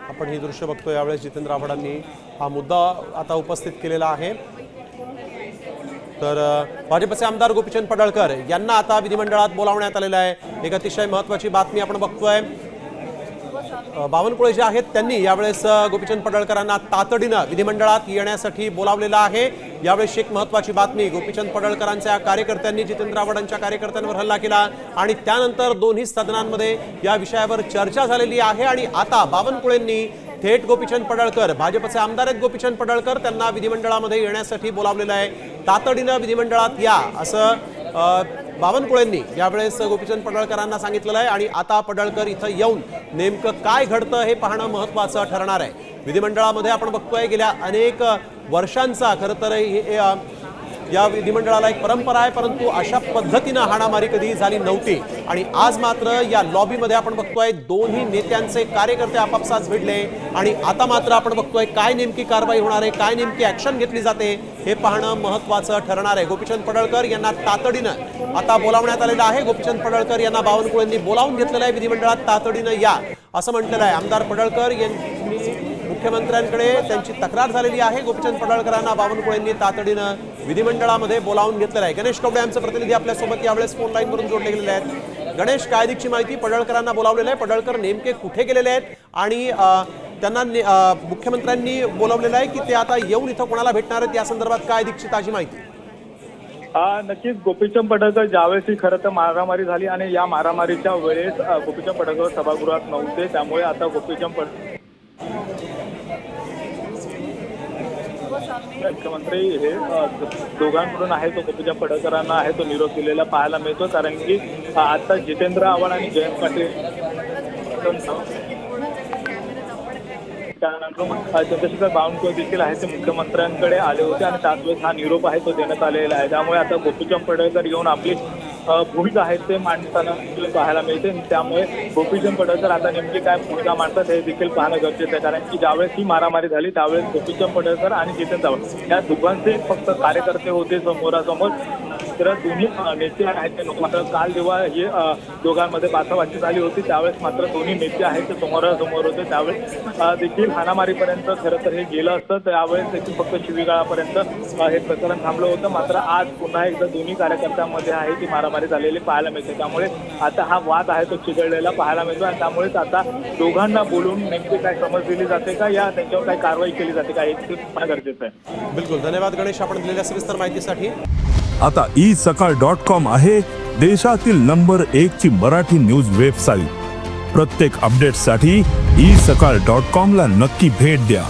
आपण ही दृश्य बघतो यावेळेस जितेंद्र आव्हाडांनी हा मुद्दा आता उपस्थित केलेला आहे। तर भाजपचे आमदार गोपीचंद पडळकर यांना आता विधिमंडळात बोलावण्यात आलेलं आहे। एक अतिशय महत्त्वाची बातमी आपण बघतोय। बावनकुळे जे आहेत त्यांनी यावेळेस गोपीचंद पडळकरांना तातडीने विधिमंडळात येण्यासाठी बोलावलेलं आहे। यावेळेस एक महत्त्वाची बातमी, गोपीचंद पडळकरांच्या कार्यकर्त्यांनी जितेंद्र आव्हाडांच्या कार्यकर्त्यांवर हल्ला केला आणि त्यानंतर दोन्ही सदनांमध्ये या विषयावर चर्चा झालेली आहे आणि आता बावनकुळेंनी थेट गोपीचंद पडळकर, भाजपचे आमदार आहेत गोपीचंद पडळकर, त्यांना विधिमंडळामध्ये येण्यासाठी बोलावलेलं आहे। तातडीने विधिमंडळात या असं बावनकुळेंनी यावेळेस गोपीचंद पडळकरांना सांगितलेलं आहे आणि आता पडळकर इथं येऊन नेमकं काय घडतं हे पाहणं महत्त्वाचं ठरणार आहे। विधिमंडळामध्ये आपण बघतोय गेल्या अनेक वर्षांचा खरं तर या विधिमंडळाला एक परंपरा आहे, परंतु अशा पद्धतीने हाणामारी कधी झाली नव्हती आणि आज मात्र या लॉबीमध्ये आपण बघतोय दोन्ही नेत्यांचे कार्यकर्ते आपापसात भिडले आणि आता मात्र आपण बघतोय काय नेमकी कारवाई होणार आहे, काय नेमकी ऍक्शन घेतली जाते हे पाहणं महत्त्वाचं ठरणार आहे। गोपीचंद पडळकर यांना तातडीनं आता बोलावण्यात आलेलं आहे। गोपीचंद पडळकर यांना बावनकुळेंनी बोलावून घेतलेलं आहे, विधिमंडळात तातडीनं या असं म्हटलेलं आहे। आमदार पडळकर यांनी मुख्यमंत्र्यांकडे त्यांची तक्रार झालेली आहे। गोपीचंद पडळकरांना बावनकुळेंनी तातडीनं विधिमंडळामध्ये बोलावून घेतलेलं आहे। गणेश कवडे आमचे प्रतिनिधी आपल्यासोबत यावेळेस फोन लाईन वरून जोडले गेलेले आहेत। गणेश, काय अधिकची माहिती, पडळकरांना बोलावलेलं आहे, पडळकर नेमके कुठे गेलेले आहेत आणि त्यांना मुख्यमंत्र्यांनी बोलावलेलं आहे की ते आता येऊन इथं कोणाला भेटणार आहेत, या संदर्भात काय अधिकची ताजी माहिती? नक्कीच गोपीचंद पडळकर ज्यावेळेस ही खरं तर मारामारी झाली आणि या मारामारीच्या वेळेस गोपीचंद पडळकर सभागृहात नव्हते, त्यामुळे आता गोपीचंद मुख्यमंत्री हे दोघांकडून आहे तो गोपीचंद पडळकरांना आहे तो निरोप दिलेला पाहायला मिळतो, कारण की आता जितेंद्र आव्हाड आणि जयंत पाटील त्यानंतर चंद्रशेखर बावनकुळे देखील आहे ते मुख्यमंत्र्यांकडे आले होते आणि त्याच वेळेस हा निरोप आहे तो देण्यात आलेला आहे। त्यामुळे आता गोपीचंद पडळकर येऊन आपली भूमिका आहे ते मांडताना पाहायला मिळते। त्यामुळे गोपीचंद पडळकर आता नेमकी काय भूमिका मांडतात हे देखील पाहणं गरजेचं आहे, कारण की ज्यावेळेस ही मारामारी झाली त्यावेळेस गोपीचंद पडळकर आणि जितेंद्र आव्हाड या दोघांचे फक्त कार्यकर्ते होते समोरासमोर, तर दोन्ही नेते आहेत ते मात्र काल जेव्हा हे दोघांमध्ये बाचाबाची झाली होती त्यावेळेस मात्र दोन्ही नेते आहेत ते समोरासमोर होते, त्यावेळेस देखील हाणामारीपर्यंत खरं तर हे गेलं असतं, त्यावेळेस देखील फक्त शिवीगाळापर्यंत हे प्रकरण थांबलं होतं। मात्र आज पुन्हा एकदा दोन्ही कार्यकर्त्यांमध्ये आहे ती मारामारी झालेली पाहायला मिळते, त्यामुळे आता हा वाद आहे तो चिघळलेला पाहायला मिळतो आणि त्यामुळेच आता दोघांना बोलून नेमकी काय समज दिली जाते का या त्यांच्यावर काय कारवाई केली जाते का हे पाहणं गरजेचं आहे। बिलकुल, धन्यवाद गणेश आपण दिलेल्या सविस्तर माहितीसाठी। आता isakal.com आहे देशातील नंबर 1 ची मराठी न्यूज वेबसाईट। प्रत्येक अपडेटसाठी isakal.com ला नक्की भेट द्या।